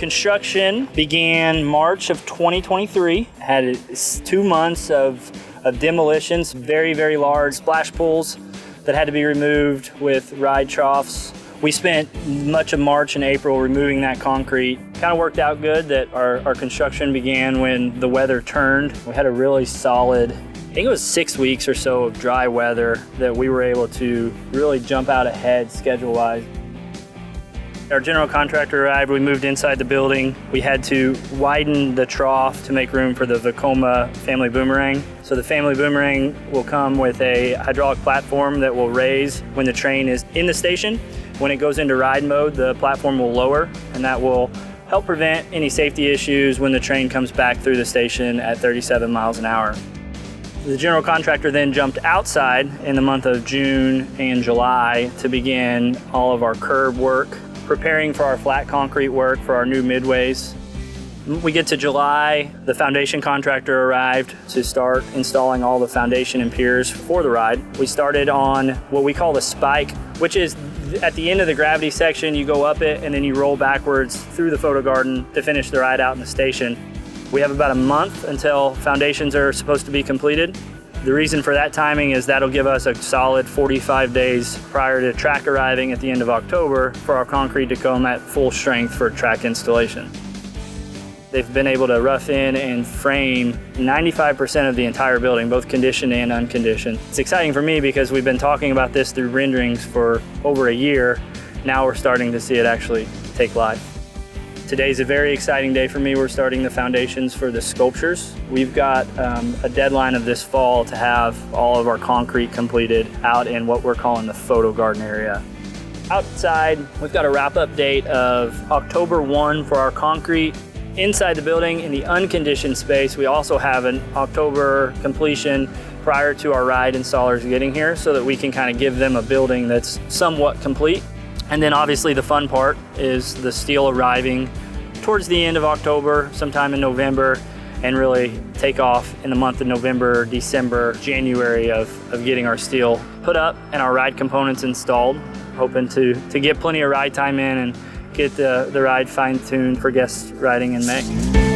Construction began March of 2023. Had 2 months of demolitions, very, very large splash pools that had to be removed with ride troughs. We spent much of March and April removing that concrete. Kind of worked out good that our construction began when the weather turned. We had a really solid, I think it was 6 weeks or so of dry weather that we were able to really jump out ahead schedule-wise. Our general contractor arrived, we moved inside the building. We had to widen the trough to make room for the Vekoma family boomerang. So the family boomerang will come with a hydraulic platform that will raise when the train is in the station. When it goes into ride mode, the platform will lower, and that will help prevent any safety issues when the train comes back through the station at 37 miles an hour. The general contractor then jumped outside in the month of June and July to begin all of our curb work, preparing for our flat concrete work for our new midways. We get to July, the foundation contractor arrived to start installing all the foundation and piers for the ride. We started on what we call the spike, which is at the end of the gravity section. You go up it and then you roll backwards through the photo garden to finish the ride out in the station. We have about a month until foundations are supposed to be completed. The reason for that timing is that'll give us a solid 45 days prior to track arriving at the end of October for our concrete to come at full strength for track installation. They've been able to rough in and frame 95% of the entire building, both conditioned and unconditioned. It's exciting for me because we've been talking about this through renderings for over a year. Now we're starting to see it actually take life. Today's a very exciting day for me. We're starting the foundations for the sculptures. We've got a deadline of this fall to have all of our concrete completed out in what we're calling the photo garden area. Outside, we've got a wrap-up date of October 1 for our concrete. Inside the building, in the unconditioned space, we also have an October completion prior to our ride installers getting here so that we can kind of give them a building that's somewhat complete. And then obviously the fun part is the steel arriving towards the end of October, sometime in November, and really take off in the month of November, December, January of getting our steel put up and our ride components installed. Hoping to get plenty of ride time in and get the ride fine-tuned for guests riding in May.